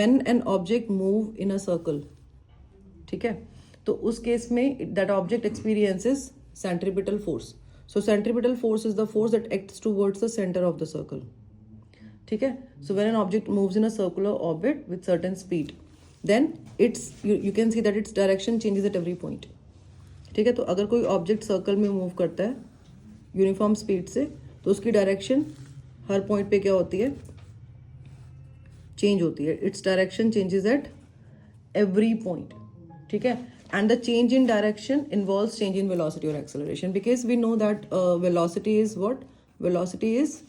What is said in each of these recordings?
when an object move in a circle, ठीक है, तो उस केस में that object experiences centripetal force. So centripetal force is the force that acts towards the center of the circle. ठीक है, so when an object moves in a circular orbit with certain speed, then it's you can see that its direction changes at every point. ठीक है, तो अगर कोई object circle में move करता है यूनिफॉर्म स्पीड से, तो उसकी डायरेक्शन हर पॉइंट पे क्या होती है, चेंज होती है. It's direction changes at every point. ठीक है, and the change in direction involves change in velocity और acceleration, because we know that velocity is what, velocity is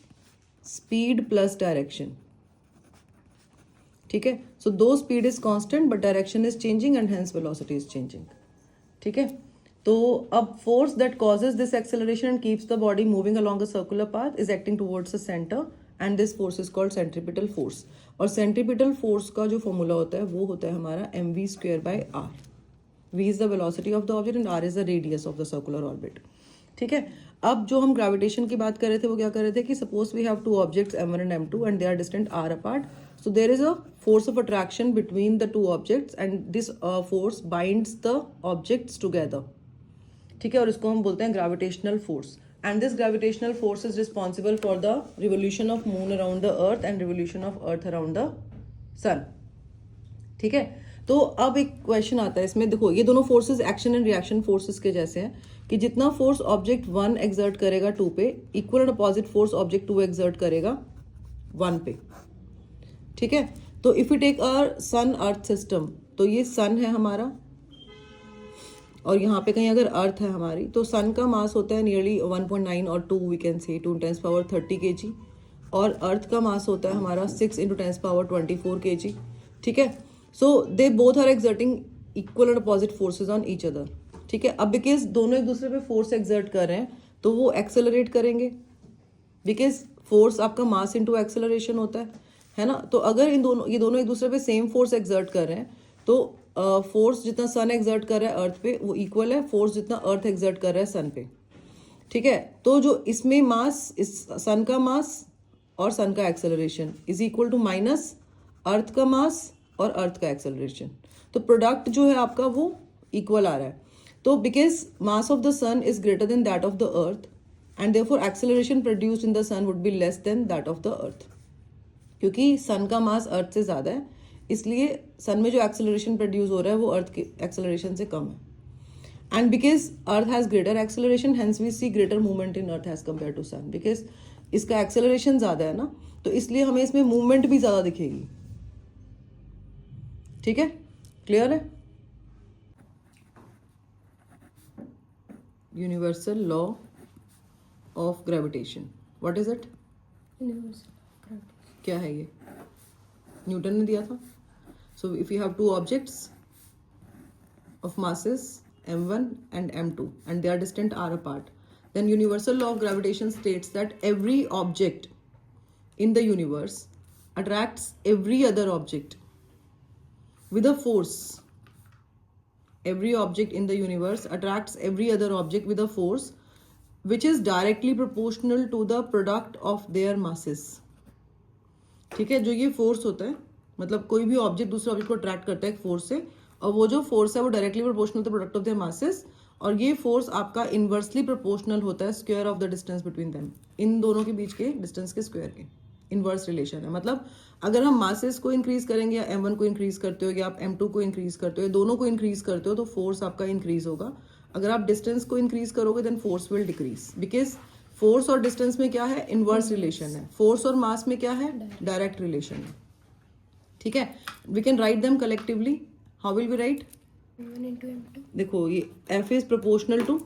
speed plus direction. ठीक है, so though speed is constant but direction is changing and hence velocity is changing. ठीक है, तो अब force that causes this acceleration and keeps the body moving along a circular path is acting towards the centre and this force is called centripetal force. और centripetal force का जो formula होता है वो होता है हमारा mv²/r. v is the velocity of the object and r is the radius of the circular orbit. ठीक है, अब जो हम ग्रेविटेशन की बात कर रहे थे वो क्या कर रहे थे कि suppose we have two objects m1 and m2 and they are distant r apart. So there is a force of attraction between the two objects and this force binds the objects together. ठीक है, और इसको हम बोलते हैं gravitational force. And this gravitational force is responsible for the revolution of moon around the earth and revolution of earth around the sun. ठीक है, तो अब एक क्वेश्चन आता है इसमें. देखो ये दोनों forces action and reaction forces के जैसे हैं कि जितना फोर्स ऑब्जेक्ट 1 एक्सर्ट करेगा 2 पे, equal and opposite force object 2 exert करेगा 1 पे. ठीक है, तो if you take our sun earth system, तो ये सन है हमारा और यहाँ पे कहीं अगर अर्थ है हमारी, तो सन का मास होता है नियरली 1.9 और 2 वी कैन से 2 × 10⁻30 kg, और अर्थ का मास होता है हमारा 6 × 10⁻24 kg. ठीक है, so they both are exerting equal and opposite forces on each other. ठीक है, अब बिकॉज दोनों एक दूसरे पे फोर्स एक्सर्ट कर रहे हैं तो वो एक्सेलरेट करेंगे, बिकॉज फोर्स आपका मास इंटू एक्सेलरेशन होता है ना. तो अगर ये दोनों एक दूसरे पे सेम फोर्स एक्सर्ट कर रहे हैं तो फोर्स जितना सन एक्सर्ट कर रहा है अर्थ पे वो इक्वल है फोर्स जितना अर्थ एक्सर्ट कर रहा है सन पे. ठीक है, तो जो इसमें मास, इस सन का मास और सन का acceleration is equal to minus earth का मास और अर्थ का एक्सेलरेशन. तो प्रोडक्ट जो है आपका वो इक्वल आ रहा है. तो because mass of the sun is greater than that of the earth and therefore acceleration produced in the sun would be less than that of the earth. क्योंकि सन का मास अर्थ से ज़्यादा है, इसलिए सन में जो एक्सेलरेशन प्रोड्यूस हो रहा है वो अर्थ के एक्सेलरेशन से कम है. And because earth has greater acceleration hence we see greater movement in earth has compare to sun. Because इसका एक्सेलरेशन ज़्यादा है ना, तो इसलिए हमें इसमें मूवमेंट भी ज़्यादा दिखेगी. ठीक है, क्लियर है. Universal law of gravitation, what is it? क्या है ये? न्यूटन ने दिया था. So if you have two objects of masses m1 and m2 and they are distant r apart, then universal law of gravitation states that every object in the universe attracts every other object with a force. Every object in the universe attracts every other object with a force which is directly proportional to the product of their masses. ठीक है, जो ये force होता है, मतलब कोई भी object दूसरे ऑब्जेक्ट को अट्रैक्ट करता है एक फोर्स से, और वो जो फोर्स है वो directly proportional to the product of their masses, और ये फोर्स आपका इनवर्सली प्रोपोर्शनल होता है square of the distance between them. इन दोनों के बीच के डिस्टेंस के स्क्वायर के इनवर्स रिलेशन है. मतलब अगर हम मासेस को इंक्रीज करेंगे या m1 को इंक्रीज करते हो या आप m2 को इंक्रीज करते हो, दोनों को इंक्रीज करते हो, तो फोर्स आपका इंक्रीज होगा. अगर आप डिस्टेंस को इंक्रीज करोगे then force will decrease. Because force और डिस्टेंस में क्या है? इनवर्स रिलेशन है. फोर्स और मास में क्या है? डायरेक्ट रिलेशन है. ठीक है, we can write them collectively. How will we write? देखो ये F इज प्रोपोर्शनल टू,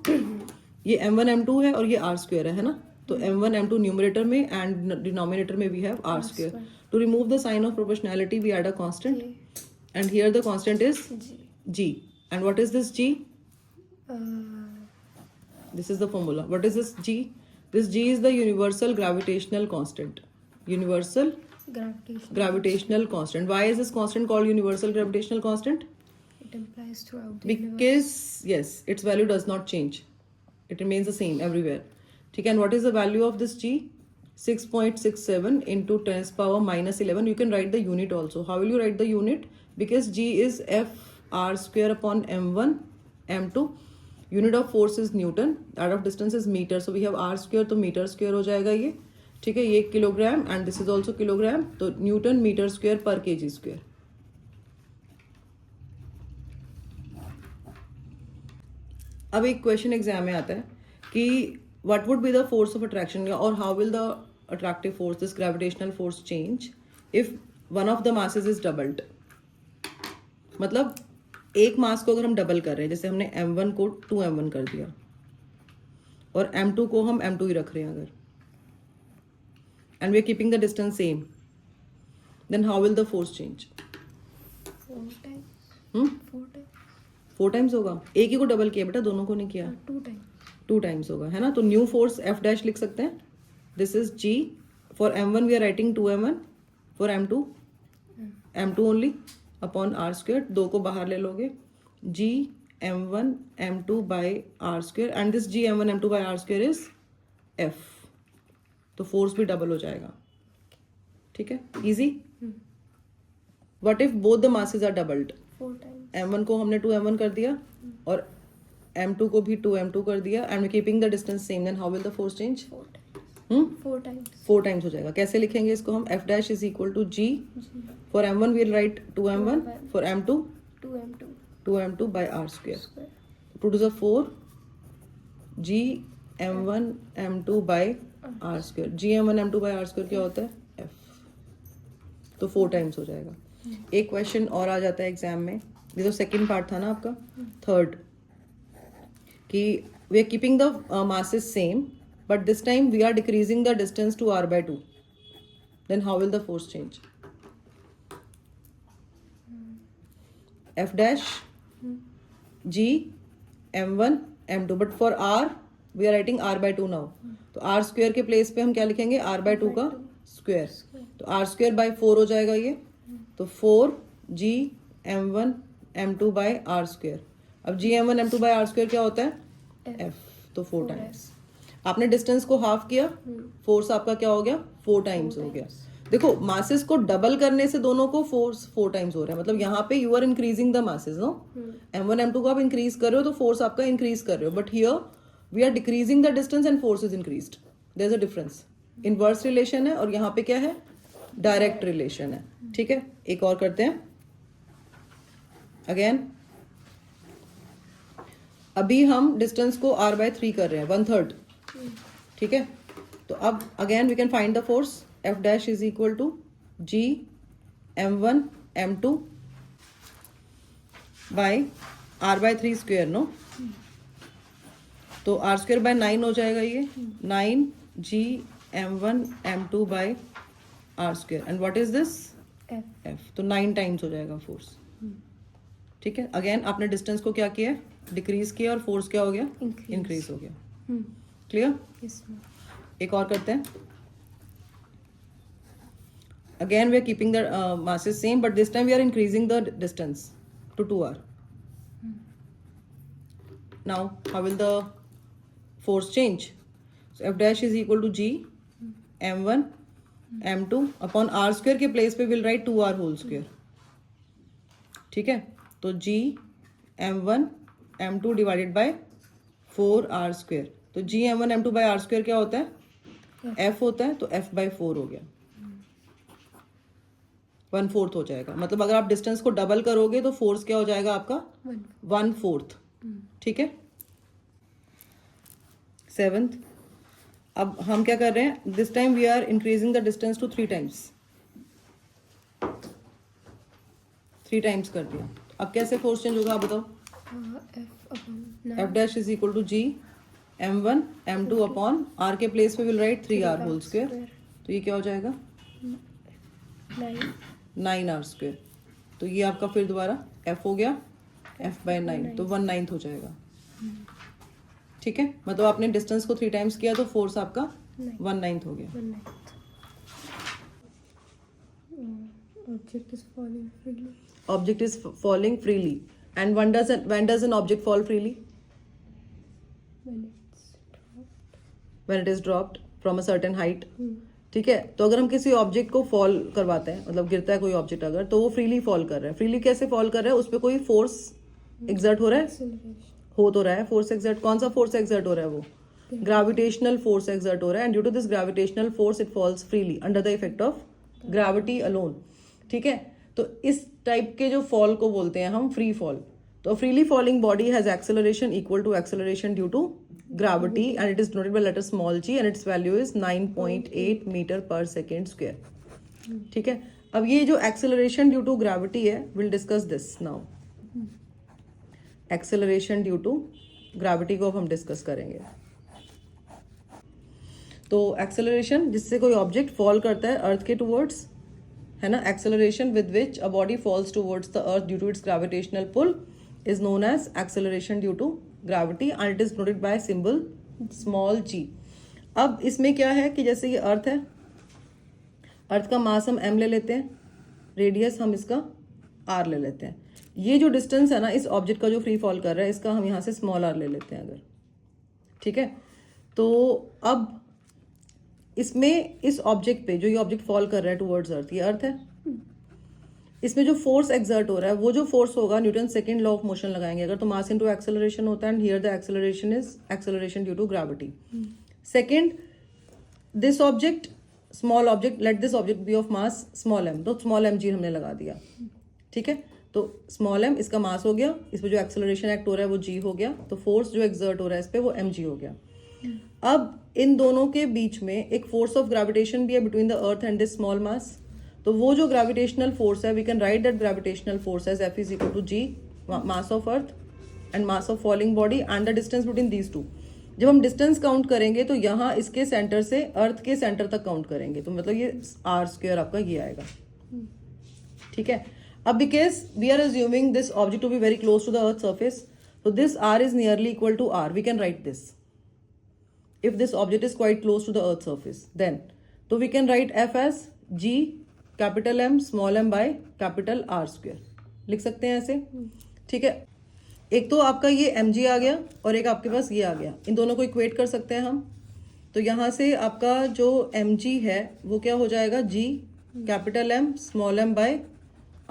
ये m1 m2 है और ये r² है ना. तो m1 m2 न्यूमरेटर में एंड डिनोमिनेटर में we have r². To remove the sign of proportionality we add a constant and here the constant is g. And what is this g? This is the formula. What is this g? This g is the universal gravitational constant. Universal gravitational constant. Why is this constant called universal gravitational constant? It applies throughout the universe. Because yes, its value does not change. It remains the same everywhere. ठीक है, and what is the value of this g? 6.67 into 10 power minus 11. You can write the unit also. How will you write the unit? Because G is F R square upon M1 M2. Unit of force is Newton. That of distance is meter. So we have R square, तो meter square हो जाएगा ये. ठीक है, ये kilogram and this is also kilogram. तो Newton meter square per kg square. अब एक क्वेश्चन एग्जाम में आता है कि what would be the force of attraction or how will the attractive force, this gravitational force change if one of the masses is doubled. मतलब एक मास को अगर हम डबल कर रहे हैं, जैसे हमने m1 को 2m1 कर दिया और m2 को हम m2 ही रख रहे हैं अगर, and we are keeping the distance same, then how will the force change? 4 times. 4 times. 4 times होगा. एक ही को डबल किया बेटा, दोनों को नहीं किया. 2 times. 2 times होगा, है ना. तो न्यू फोर्स F डैश लिख सकते हैं. This is G. For m1 we are writing 2m1. For m2 m2 only upon r square. 2 को बाहर ले लोगे. G m1 m2 by r square and this G m1 m2 by r square is F. तो force भी double हो जाएगा. ठीक है, easy. What if both the masses are doubled? 4 times. m1 को हमने 2m1 कर दिया और m2 को भी 2m2 कर दिया and keeping the distance same, then how will the force change? 4 times. 4 times. 4 times हो जाएगा. कैसे लिखेंगे इसको हम? F dash is equal to G. For m1 we will write 2m1. For m2 2m2. 2m2 by r square. Square. Two two the 4 G m1 m2 by r square. G m1 m2 by r square क्या होता है? F. तो 4 times हो जाएगा. एक question और आ जाता है एग्जाम में. ये तो सेकंड पार्ट था ना आपका. थर्ड कि we are keeping the masses same but this time we are decreasing the distance to r by 2. Then how will the force change? F dash G m1 m2 but for r we are writing r by 2 now. तो r square के place पे हम क्या लिखेंगे? r by 2 का square. तो r square bye 4 हो जाएगा ये. तो 4 G m1 m2 by r square. अब G m1 m2 by r square क्या होता है? F. तो 4 टाइम्स. आपने डिस्टेंस को हाफ किया, फोर्स आपका क्या हो गया? 4 टाइम्स हो गया. देखो मासेस को डबल करने से दोनों को फोर्स 4 टाइम्स हो रहा है. मतलब यहाँ पे you are increasing the masses. No, m1 m2 को आप इंक्रीज कर रहे हो तो फोर्स आपका इंक्रीज कर रहे हो. But here we are decreasing the distance and force is increased. There is a difference. Inverse relation है और यहाँ पे क्या है? डायरेक्ट रिलेशन है. ठीक है, एक और करते हैं. अगेन अभी हम डिस्टेंस को r by 3 कर रहे हैं, 1/3. ठीक है, तो अब again we can find the force. F dash is equal to G m1 m2 by r by 3 square. No, तो r स्क्वेयर बाय 9 हो जाएगा ये. 9 G m1 m2 by r square and what is this? F. तो 9 times हो जाएगा force. ठीक है, again आपने डिस्टेंस को क्या किया? डिक्रीज किया और फोर्स क्या हो गया? इंक्रीज हो गया. क्लियर? Yes, ma'am. एक और करते हैं. Again we are keeping the masses same but this time we are increasing the distance to 2r. Now how will the force change? So F dash is equal to G m1 m2 upon r square के place पे will write 2r whole square. ठीक है, तो G m1 m2 divided by 4r square. तो G m1 m2 by r square क्या होता है? F होता है. तो F बाय 4 हो गया. 1/4 हो जाएगा. मतलब अगर आप डिस्टेंस को डबल करोगे तो फोर्स क्या हो जाएगा आपका? 1/4. ठीक है. 7th, अब हम क्या कर रहे हैं? This time we are increasing the distance to 3 times. 3 times कर दिया. अब कैसे फोर्स चेंज होगा आप बताओ? F upon F dash is equal to G m1 m2 upon r के प्लेस पे will write 3r whole square. तो ये क्या हो जाएगा? 9r square. तो ये आपका फिर दोबारा F हो गया. F बाय 9 तो 1/9 हो जाएगा. ठीक है, मतलब आपने डिस्टेंस को 3 टाइम्स किया तो फोर्स आपका 1/9 हो गया. 1/9. Object is falling freely. Object is falling freely. And when does an object fall freely? When it's dropped. When it is dropped. From a certain height, ठीक है। तो अगर हम किसी ऑब्जेक्ट को फॉल करवाते हैं, मतलब गिरता है कोई ऑब्जेक्ट अगर, तो वो फ्रीली फॉल कर रहा है। फ्रीली कैसे फॉल कर रहा है? उस पर कोई फोर्स एग्जर्ट हो रहा है, Acceleration. हो तो रहा है फोर्स एग्जर्ट। कौन सा फोर्स एग्जर्ट हो रहा है? वो ग्रेविटेशनल फोर्स एग्जर्ट हो रहा है, and due to this gravitational force it falls freely under the effect of gravity alone, ठीक है। तो इस टाइप के जो फॉल को बोलते हैं हम फ्री फॉल। तो freely falling body has acceleration equal to acceleration due to gravity, and it is denoted by letter small g, and its value is 9.8 metre per second square, ठीक है। अब ये जो एक्सेलरेशन ड्यू टू ग्रेविटी है, will discuss this now. Acceleration due to gravity को अब हम discuss करेंगे। तो एक्सेलरेशन जिससे कोई ऑब्जेक्ट फॉल करता है अर्थ के टुवर्ड्स, है ना, acceleration with which a body falls towards the earth due to its gravitational pull is known as acceleration due to gravity, and it is denoted by symbol small g। अब इसमें क्या है कि जैसे ये अर्थ है, अर्थ का मास हम m ले लेते हैं, रेडियस हम इसका r ले लेते हैं। ये जो डिस्टेंस है ना इस ऑब्जेक्ट का जो फ्री फॉल कर रहा है, इसका हम यहाँ से स्मॉल r ले लेते हैं अगर, ठीक है। तो अब इसमें इस ऑब्जेक्ट पे जो ये ऑब्जेक्ट फॉल कर रहा है टुवर्ड्स अर्थ, ये अर्थ है, इसमें जो फोर्स एक्सर्ट हो रहा है वो जो फोर्स होगा, Newton second law of motion लगाएंगे अगर, तो मास इनटू एक्सेलरेशन होता है, and here the acceleration is acceleration due to gravity. Second, this object small object, let this object be of mass small m, तो small m g हमने लगा दिया, ठीक है। तो स्मॉल m इसका मास हो गया, इस पर जो एक्सेलरेशन एक्ट हो रहा है वो g हो गया, तो फोर्स जो एक्सर्ट हो रहा है इस पर वो mg हो गया। अब इन दोनों के बीच में एक फोर्स ऑफ ग्रेविटेशन भी है between the earth and this small mass. तो वो जो ग्रेविटेशनल फोर्स है, we can write that gravitational force as F is equal to g, mass of earth and mass of falling body and the distance between these two. जब हम distance count करेंगे तो यहाँ इसके सेंटर से अर्थ के centre तक काउंट करेंगे, तो मतलब ये r स्क्वायर आपका ये आएगा, ठीक है। अब because we are assuming this object to be very close to the earth surface, so this r is nearly equal to r. We can write this. If this object is quite close to the earth surface, then so we can write f as g capital M small m by capital R square. लिख सकते हैं ऐसे, ठीक है। एक तो आपका ये mg आ गया और एक आपके पास ये आ गया, इन दोनों को इक्वेट कर सकते हैं हम। तो यहाँ से आपका जो mg है वो क्या हो जाएगा, g capital M small m by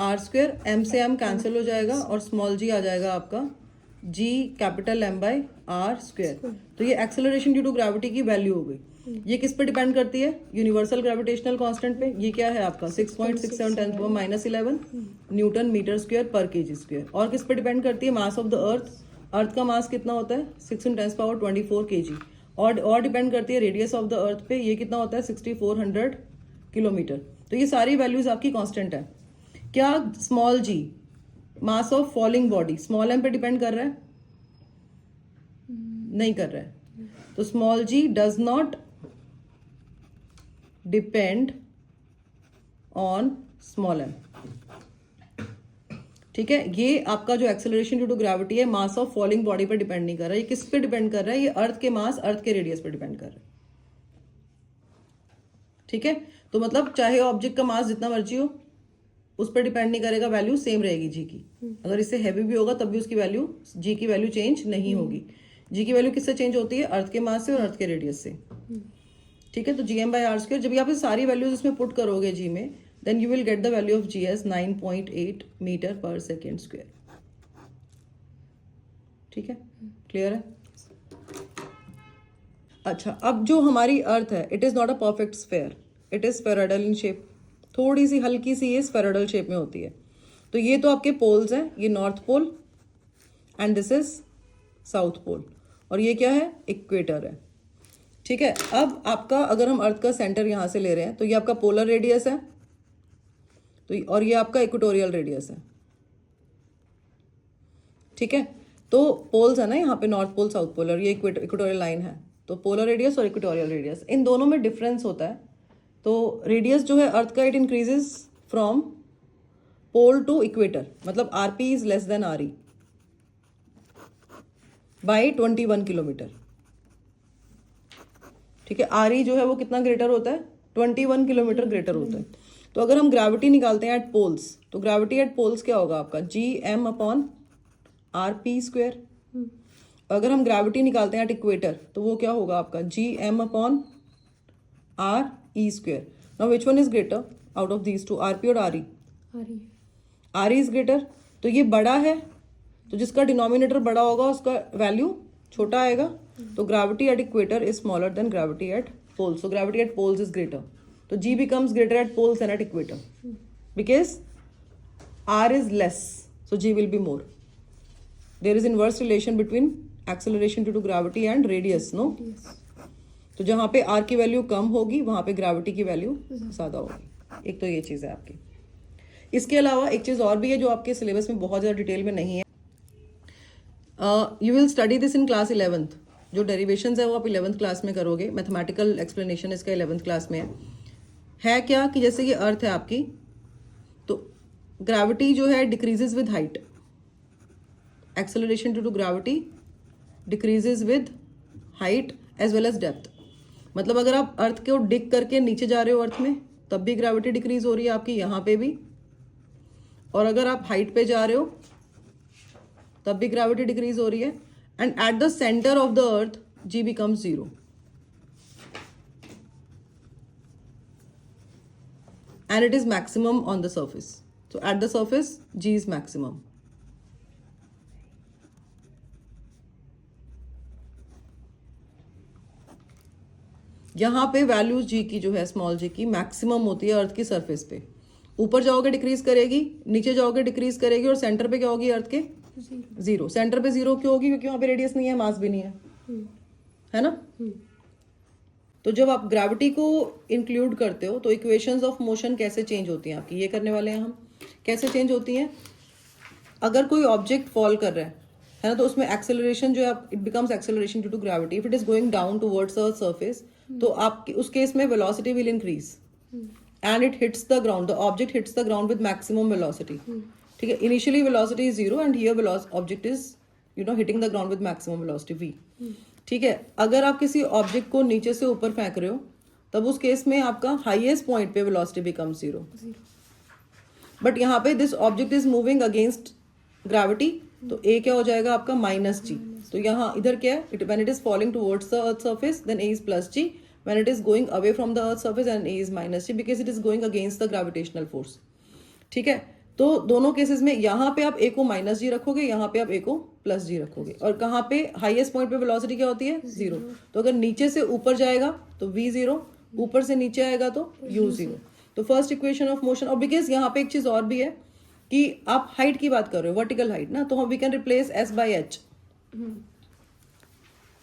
R square, m से m कैंसिल हो जाएगा और स्मॉल g आ जाएगा आपका g capital M by R square. तो ये एक्सेलरेशन ड्यू टू ग्रेविटी की वैल्यू हो गई। ये किस पे डिपेंड करती है, यूनिवर्सल ग्रेविटेशनल कांस्टेंट पे। ये क्या है आपका 6.67 × 10⁻11 न्यूटन मीटर स्क्वायर पर केजी स्क्वायर। और किस पे डिपेंड करती है, मास ऑफ द अर्थ। अर्थ का मास कितना होता है 6 × 10⁻24 kg। और डिपेंड करती है रेडियस ऑफ द अर्थ पे, ये कितना होता है 6400 किलोमीटर। तो ये सारी वैल्यूज आपकी कांस्टेंट है। क्या small g mass of falling body small m पे डिपेंड कर रहा है, नहीं कर रहा है। तो small g does not depend on small m, ठीक है। ये आपका जो एक्सेलरेशन ड्यू टू ग्रेविटी है मास ऑफ फॉलिंग बॉडी पर डिपेंड नहीं कर रहा है। ये किस पे डिपेंड कर रहा है, ये अर्थ के मास अर्थ के रेडियस पर डिपेंड कर रहा है, ठीक है। तो मतलब चाहे ऑब्जेक्ट का मास जितना मर्जी हो उस पर डिपेंड नहीं करेगा, वैल्यू सेम रहेगी जी की। अगर इससे हैवी भी होगा तब भी उसकी वैल्यू जी की वैल्यू चेंज नहीं होगी। जी की वैल्यू किससे चेंज होती है, अर्थ के मास से और अर्थ के रेडियस से, ठीक है। तो G M by R square, जब आप ये सारी वैल्यूज इसमें पुट करोगे जी में, then you will get the value of G as 9.8 metre per second square, ठीक है। क्लियर है। अच्छा, अब जो हमारी अर्थ है, it is not a perfect sphere, it is spheroidal in shape. थोड़ी सी हल्की सी ये स्फेरॉइडल शेप में होती है। तो ये तो आपके पोल्स हैं, ये north pole and this is south pole, और ये क्या है, इक्वेटर है, ठीक है। अब आपका अगर हम अर्थ का सेंटर यहाँ से ले रहे हैं तो ये आपका पोलर रेडियस है, तो और ये आपका इक्वेटोरियल रेडियस है, ठीक है। तो पोल्स है ना यहाँ पे, नॉर्थ पोल साउथ पोल, और ये इक्वेटोरियल लाइन है। तो पोलर रेडियस और इक्वेटोरियल रेडियस, इन दोनों में डिफरेंस होता है। तो रेडियस जो है अर्थ का, it increases from pole to equator, मतलब RP is less than R E by 21 kilometre, ठीक है। आर ई जो है वो कितना ग्रेटर होता है, 21 किलोमीटर ग्रेटर होता है। तो अगर हम ग्रेविटी निकालते हैं एट पोल्स, तो ग्रेविटी एट पोल्स क्या होगा आपका, G M upon R P square. अगर हम ग्रेविटी निकालते हैं एट इक्वेटर, तो वो क्या होगा आपका, G M upon R E square. Now which one is greater out of these two, R P और R E? RE. R is greater. तो ये बड़ा है, तो जिसका डिनोमिनेटर बड़ा होगा उसका वैल्यू छोटा आएगा. तो gravity at equator is smaller than gravity at poles. So gravity at poles is greater. तो g becomes greater at poles and at equator because R is less, so g will be more. There is inverse relation between acceleration due to gravity and radius, no? Yes. तो जहाँ पे r की value कम होगी वहाँ पे gravity की value ज़्यादा होगी. एक तो ये चीज़ है आपकी. इसके अलावा एक चीज़ और भी है जो आपके सिलेबस में बहुत ज़्यादा डिटेल में नहीं है. You will study this in class 11th. जो डेरिवेशंस है वो आप 11th क्लास में करोगे. मैथमेटिकल एक्सप्लेनेशन इसका 11th क्लास में है क्या कि जैसे ये अर्थ है आपकी, तो ग्रेविटी जो है decreases with height. Acceleration due to gravity decreases with height as well as depth. मतलब अगर आप अर्थ को डिग करके नीचे जा रहे हो अर्थ में तब भी ग्रेविटी डिक्रीज हो रही है आपकी, यहाँ पे भी. और अगर आप हाइट पे जा रहे हो तब भी ग्रेविटी डिक्रीज हो रही है. And at the centre of the earth G becomes 0. And it is maximum on the surface. So at the surface, G is maximum. यहाँ पे वैल्यूज G की जो है स्मॉल g की मैक्सिमम होती है अर्थ की सरफेस पे. ऊपर जाओगे डिक्रीज करेगी, नीचे जाओगे डिक्रीज करेगी, और सेंटर पे क्या होगी अर्थ के? 0. सेंटर पे 0 क्यों होगी? क्योंकि वहाँ पे रेडियस नहीं है, मास भी नहीं है, है ना? तो जब आप ग्रेविटी को इंक्लूड करते हो तो इक्वेशंस ऑफ मोशन कैसे चेंज होती हैं आपकी, ये करने वाले हैं हम. कैसे चेंज होती हैं? अगर कोई ऑब्जेक्ट फॉल कर रहा है ना, तो उसमें एक्सेलरेशन जो है it becomes acceleration due to gravity. If it is going down towards earth surface तो आप उस केस में velocity will increase and it hits the ground. The object hits the ground with maximum velocity. ठीक है, initially velocity is 0 and here object is hitting the ground with maximum velocity v. ठीक है, अगर आप किसी object को नीचे से ऊपर फेंक रहे हो तब उस केस में आपका हाईएस्ट पॉइंट पे वेलोसिटी बिकम्स 0. बट यहाँ पे this object is moving against gravity, तो a क्या हो जाएगा आपका? -g. तो यहाँ इधर क्या है? When it is falling towards the earth surface then a is +g. When it is going away from the earth surface and a is -g because it is going against the gravitational force. ठीक है, तो दोनों cases में यहाँ पे आप a को -g रखोगे, यहाँ पे आप a को +g रखोगे. और कहाँ पे हाईएस्ट पॉइंट पे वेलोसिटी क्या होती है? 0. तो अगर नीचे से ऊपर जाएगा तो v0, ऊपर से नीचे आएगा तो u0. तो फर्स्ट इक्वेशन ऑफ मोशन. और बिकॉज यहाँ पे एक चीज और भी है कि आप हाइट की बात कर रहे हो, वर्टिकल हाइट ना, तो हम we can replace s by h.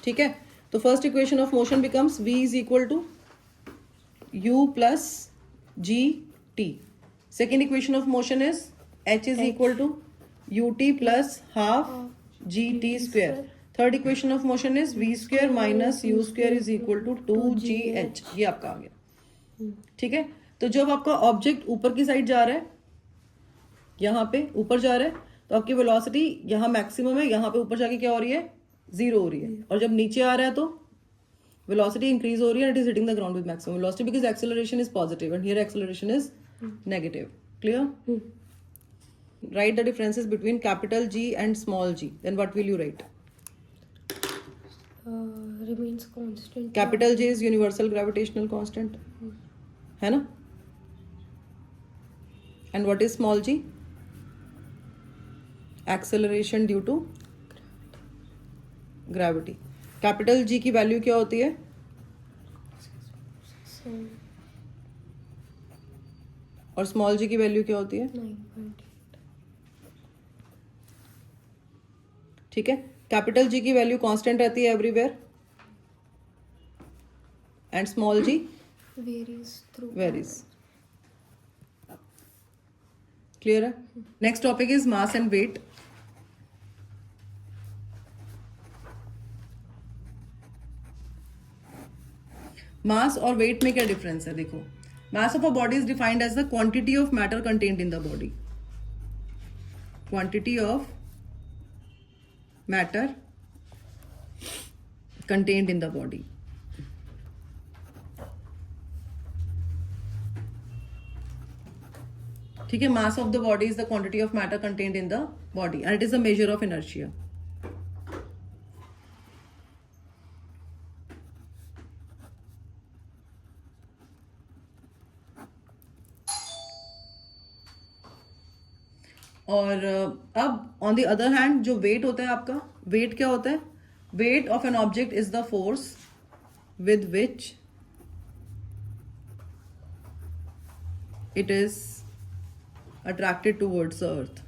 ठीक है, तो first equation of motion becomes v is equal to u plus G T. Second equation of motion is h is equal to ut plus half gt square. Third equation of motion is v square minus u square is equal to 2gh. ये आपका आ गया. ठीक है, तो जब आपका object ऊपर की साइड जा रहा है, यहाँ पे ऊपर जा रहा है, तो आपकी वेलोसिटी यहाँ मैक्सिमम है, यहाँ पे ऊपर जाके क्या हो रही है? 0 हो रही है. और जब नीचे आ रहा है तो वेलोसिटी इंक्रीज हो रही है and it is hitting the ground with maximum velocity because acceleration is positive and here acceleration is negative. Clear? Write the differences between capital G and small g. Then what will you write? Remains constant. Capital G is universal gravitational constant. है ना? And what is small g? Acceleration due to gravity. Capital G की value क्या होती है? So, और small जी की value क्या होती है? 9.8. ठीक है, कैपिटल जी की वैल्यू कांस्टेंट रहती है everywhere and small g Varies through. Varies. Clear है? Next topic is mass and weight. Mass और वेट में क्या डिफरेंस है? देखो, mass of a body is defined as the quantity of matter contained in the body. Quantity of matter contained in the body. ठीक है, mass of the body is the quantity of matter contained in the body and it is a measure of inertia. और अब on the other hand जो wait होता है आपका, wait क्या होता है? Weight of an object is the force with which it is attracted towards the earth.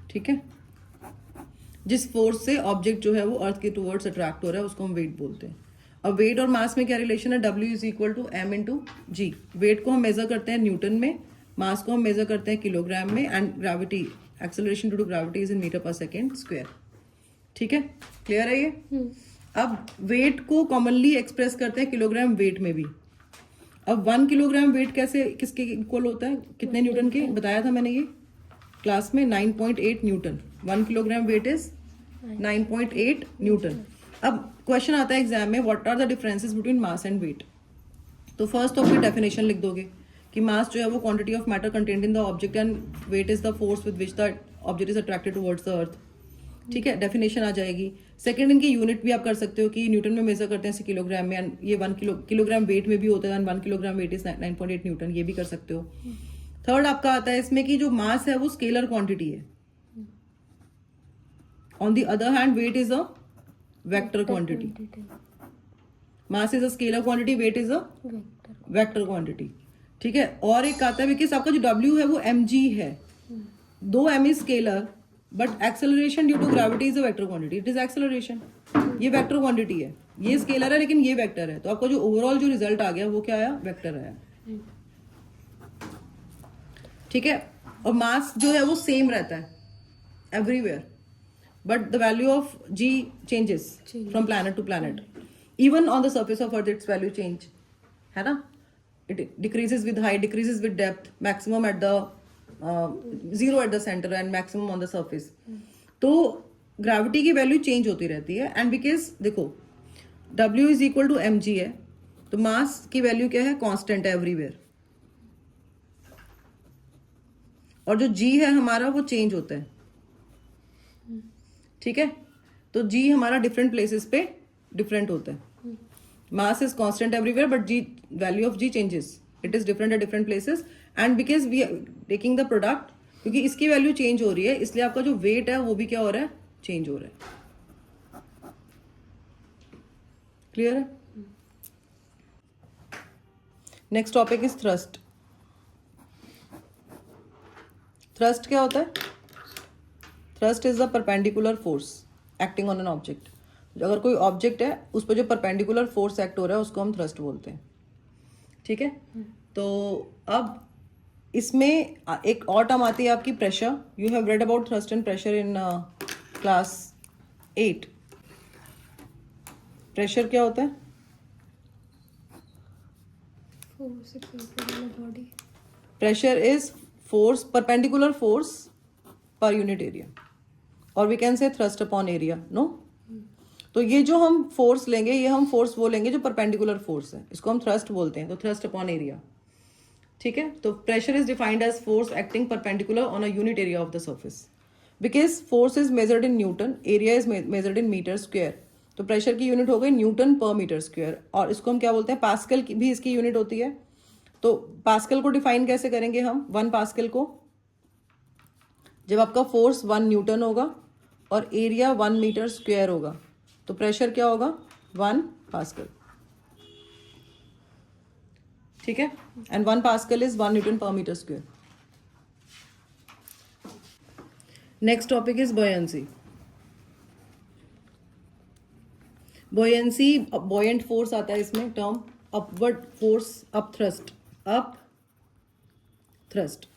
ठीक है, जिस फोर्स से ऑब्जेक्ट जो है वो अर्थ के टुवर्ड्स अट्रैक्ट हो रहा है उसको हम वेट बोलते हैं. अब वेट और मास में क्या रिलेशन है? W is equal to m into G. Weight को हम मेजर करते हैं न्यूटन में, मास को हम मेजर करते हैं किलोग्राम में, and gravity, acceleration due to gravity is in metre per second square. ठीक है, क्लियर है ये? अब वेट को कॉमनली एक्सप्रेस करते हैं किलोग्राम वेट में भी. अब 1 किलोग्राम वेट कैसे, किसके इक्वल होता है? कितने न्यूटन के? बताया था मैंने ये क्लास में, 9.8 newton. 1 kilogram weight is 9.8 newton. अब क्वेश्चन आता है एग्जाम में, what are the differences between mass and weight? तो फर्स्ट तो अपनी डेफिनेशन लिख दोगे कि मास जो है वो quantity of matter contained in the object and weight is the force with which the object is attracted towards the earth. ठीक है, डेफिनेशन आ जाएगी. सेकंड, इनकी यूनिट भी आप कर सकते हो कि न्यूटन में मेजर करते हैं किलोग्राम में, एंड ये 1 किलोग्राम वेट में भी होता है, and 1 kilogram weight is 9.8 Newton, ये भी कर सकते हो. थर्ड आपका आता है इसमें कि जो मास है वो स्केलर क्वांटिटी है. On the other hand weight is a vector quantity. Mass is a scalar quantity, weight is a vector quantity. ठीक है, और एक आता है बिकॉज आपका जो W है वो mg है. दो m is scalar but acceleration due to gravity is a vector quantity. It is acceleration. ये वेक्टर क्वांटिटी है, ये स्केलर है लेकिन ये वेक्टर है. तो आपका जो ओवरऑल जो रिजल्ट आ गया वो क्या आया? वेक्टर आया. ठीक है, और मास जो है वो सेम रहता है everywhere, but the value of g changes from planet to planet. Even on the surface of earth its value change, है ना? It decreases with height, decreases with depth, maximum at the zero at the center and maximum on the surface. तो gravity की value change होती रहती है. And because देखो W is equal to mg है, तो मास की वैल्यू क्या है? कांस्टेंट है एवरीवेयर. और जो g है हमारा वो चेंज होता है. ठीक है, तो g हमारा डिफरेंट प्लेसेस पे डिफरेंट होता है. Mass is constant everywhere, but value of G changes. It is different at different places. And because we are taking the product, क्योंकि इसकी वैल्यू चेंज हो रही है, इसलिए आपका जो वेट है वो भी क्या हो रहा है? चेंज हो रहा है. क्लियर है? Next topic is thrust. Thrust क्या होता है? Thrust is the perpendicular force acting on an object. अगर कोई ऑब्जेक्ट है उस पर जो परपेंडिकुलर फोर्स एक्ट हो रहा है उसको हम थ्रस्ट बोलते हैं. ठीक है, तो अब इसमें एक और टर्म आती है आपकी pressure. You have read about thrust and pressure in class 8. Pressure क्या होता है? Force exerted on the body. Pressure is force, perpendicular force per unit area, और we can say thrust upon area. No, तो ये जो हम force लेंगे, ये हम फोर्स वो लेंगे जो परपेंडिकुलर फोर्स है, इसको हम थ्रस्ट बोलते हैं. तो थ्रस्ट अपॉन एरिया. ठीक है, तो pressure is defined as force acting perpendicular on a unit area of the surface. Because force is measured in newton, area is measured in metre square. तो प्रेशर की unit हो गई Newton per metre square, और इसको हम क्या बोलते हैं? पास्कल की भी इसकी यूनिट होती है. तो पास्कल को डिफाइन कैसे करेंगे हम? 1 पास्कल को, जब आपका फोर्स 1 न्यूटन होगा और एरिया 1 मीटर स्क्वायर होगा, तो प्रेशर क्या होगा? 1 पास्कल. ठीक है, and 1 pascal is 1 newton per metre square. Next topic is buoyancy. Buoyancy, buoyant force आता है इसमें term. Upward force, up thrust, up thrust.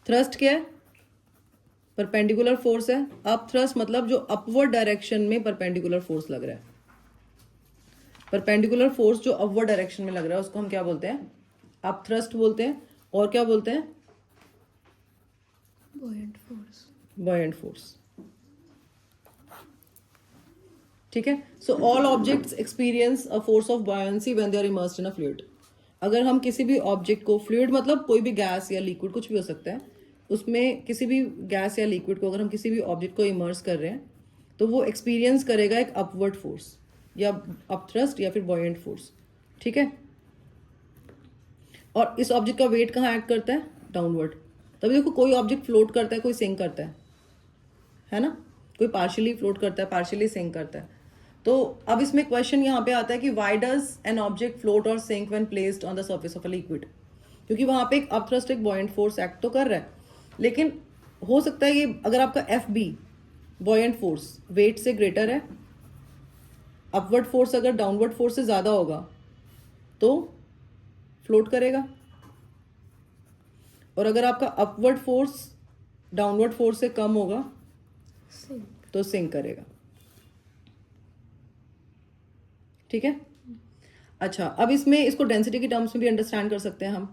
Thrust क्या है? परपेंडिकुलर फोर्स है. अप थ्रस्ट मतलब जो अपवर्ड डायरेक्शन में परपेंडिकुलर फोर्स लग रहा है. परपेंडिकुलर फोर्स जो अपवर्ड डायरेक्शन में लग रहा है उसको हम क्या बोलते हैं? अप थ्रस्ट बोलते हैं. और क्या बोलते हैं? Buoyant force. Buoyant force. ठीक है, so all objects experience a force of buoyancy when they are immersed in a fluid. अगर हम किसी भी ऑब्जेक्ट को, फ्लूइड मतलब कोई भी गैस या लिक्विड, कुछ भी हो सकता है, उसमें किसी भी गैस या लिक्विड को अगर हम किसी भी ऑब्जेक्ट को इमर्स कर रहे हैं तो वो एक्सपीरियंस करेगा एक अपवर्ड फोर्स या अप थ्रस्ट या फिर बॉयंट फोर्स. ठीक है, और इस ऑब्जेक्ट का वेट कहाँ एक्ट करता है? डाउनवर्ड। तभी देखो कोई ऑब्जेक्ट फ्लोट करता है, कोई सिंक करता है ना? कोई पार्शियली फ्लोट करता है, पार्शियली सिंक करता है। तो अब इसमें क्वेश्चन यहाँ पे आता है कि why does an object float और sink when placed on the surface of a liquid? क्योंकि वहां पे एक अपथ्रस्ट, एक बॉयंट फोर्स एक्ट तो कर रहा है, लेकिन हो सकता है ये अगर आपका F B buoyant force weight से ग्रेटर है, अपवर्ड फोर्स अगर डाउनवर्ड फोर्स से ज्यादा होगा तो फ्लोट करेगा, और अगर आपका अपवर्ड फोर्स डाउनवर्ड फोर्स से कम होगा Sink. तो सिंक करेगा। ठीक है। अच्छा, अब इसमें इसको डेंसिटी की टर्म्स में भी अंडरस्टैंड कर सकते हैं हम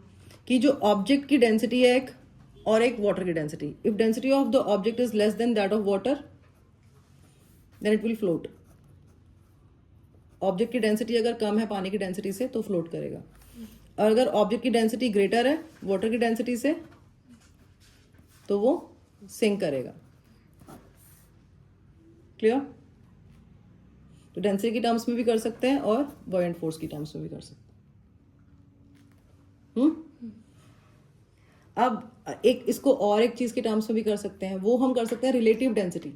कि जो ऑब्जेक्ट की डेंसिटी है एक, और एक वाटर की density, if density of the object is less than that of water then it will float. Object की डेंसिटी अगर कम है पानी की डेंसिटी से तो फ्लोट करेगा, और अगर ऑब्जेक्ट की डेंसिटी ग्रेटर है वाटर की डेंसिटी से तो वो सिंक करेगा। क्लियर? तो डेंसिटी की टर्म्स में भी कर सकते हैं और बॉयंट फोर्स की टर्म्स में भी कर सकते हैं। अब एक इसको और एक चीज के टर्म्स में भी कर सकते हैं, वो हम कर सकते हैं रिलेटिव डेंसिटी।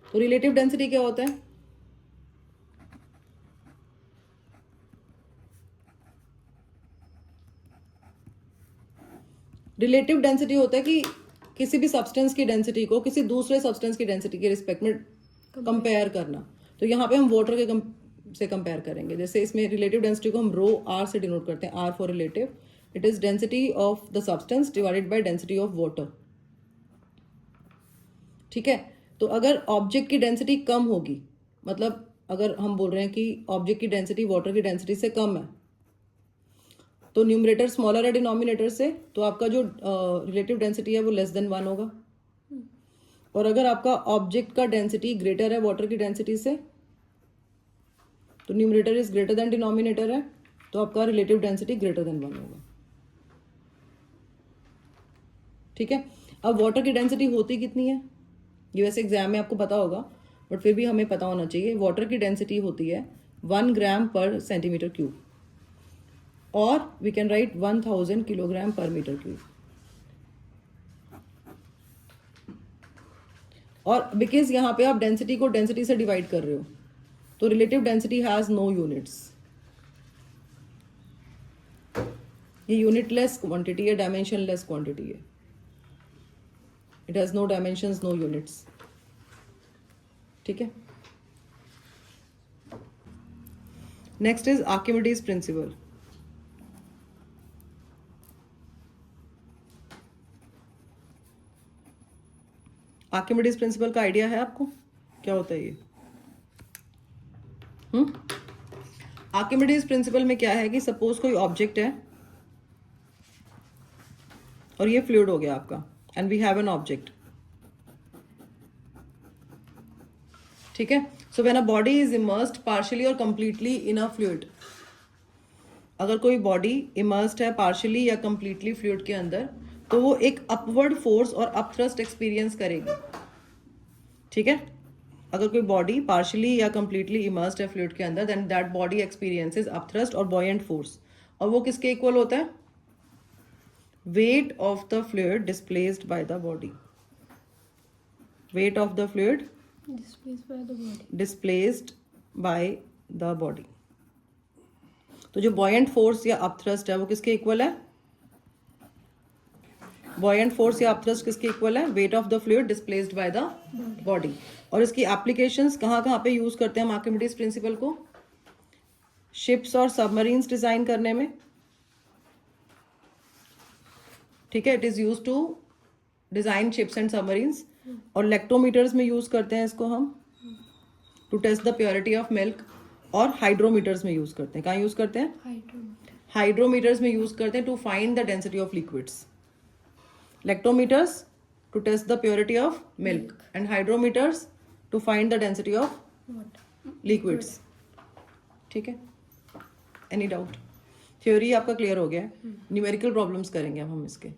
तो रिलेटिव डेंसिटी क्या होता है? रिलेटिव डेंसिटी होता है कि किसी भी सब्सटेंस की डेंसिटी को किसी दूसरे सब्सटेंस की डेंसिटी के रिस्पेक्ट में कंपेयर करना। तो यहाँ पे हम वाटर के से कंपेयर करेंगे। जैसे इसमें रिलेटिव डेंसिटी को हम रो आर से डिनोट करते हैं, R for relative. It is density of the substance divided by density of water. ठीक है। तो अगर ऑब्जेक्ट की डेंसिटी कम होगी, मतलब अगर हम बोल रहे हैं कि ऑब्जेक्ट की डेंसिटी वाटर की डेंसिटी से कम है, तो न्यूमरेटर स्मॉलर है डिनोमिनेटर से, तो आपका जो रिलेटिव डेंसिटी है वो लेस देन 1 होगा। और अगर आपका ऑब्जेक्ट का डेंसिटी ग्रेटर है वाटर की डेंसिटी से, तो numerator is greater than denominator है, तो आपका रिलेटिव डेंसिटी ग्रेटर देन 1 होगा। ठीक है। अब वाटर की डेंसिटी होती कितनी है? ये वैसे एग्जाम में आपको पता होगा, बट फिर भी हमें पता होना चाहिए। वाटर की डेंसिटी होती है 1 ग्राम पर सेंटीमीटर क्यूब, और वी कैन राइट 1000 किलोग्राम पर मीटर क्यूब। और बिकॉज यहाँ पे आप डेंसिटी को डेंसिटी से डिवाइड कर रहे हो, तो relative density has no units. ये यूनिटलेस क्वांटिटी है, डायमेंशनलेस क्वांटिटी है। It has no dimensions, no units. ठीक है। Next is Archimedes principle. Archimedes principle का आइडिया है आपको? क्या होता है ये? आर्किमिडीज प्रिंसिपल में क्या है कि सपोज कोई ऑब्जेक्ट है और ये फ्लूइड हो गया आपका, and we have an object. ठीक है। So when a body is immersed partially और कंप्लीटली इन अ फ्लूइड, अगर कोई बॉडी इमर्स्ड है पार्शियली या कंप्लीटली फ्लूइड के अंदर, तो वो एक अपवर्ड फोर्स और अपथ्रस्ट एक्सपीरियंस करेगी। ठीक है। अगर कोई बॉडी पार्शियली या कंप्लीटली इमर्स्ड है फ्लूइड के अंदर, then that body experiences upthrust और बॉयंट फोर्स, और वो किसके इक्वल होता है? Weight of the fluid displaced by the body. Weight of the fluid Displaced by the body. Displaced by the body. तो जो बॉयंट फोर्स या अपथ्रस्ट है वो किसके इक्वल है? बॉयंट फोर्स या अपथ्रस्ट किसके इक्वल है? Weight of the fluid displaced by the body. और इसकी एप्लीकेशंस कहाँ कहाँ पे यूज करते हैं हम आर्किमिडीज प्रिंसिपल को? शिप्स और सबमरीन्स डिजाइन करने में। ठीक है। It is use to design ships and submarines. और इलेक्ट्रोमीटर्स में यूज करते हैं इसको हम to test the purity of milk. और हाइड्रोमीटर्स में यूज करते हैं। कहाँ यूज करते हैं? Hydrometer. हाइड्रोमीटर्स में यूज करते हैं to find the density of liquids. Electrometers to test the purity of milk, and hydrometers to find the density of Water. Liquids. ठीक है। Any doubt? थ्योरी आपका क्लियर हो गया है। न्यूमेरिकल प्रॉब्लम्स करेंगे अब हम इसके।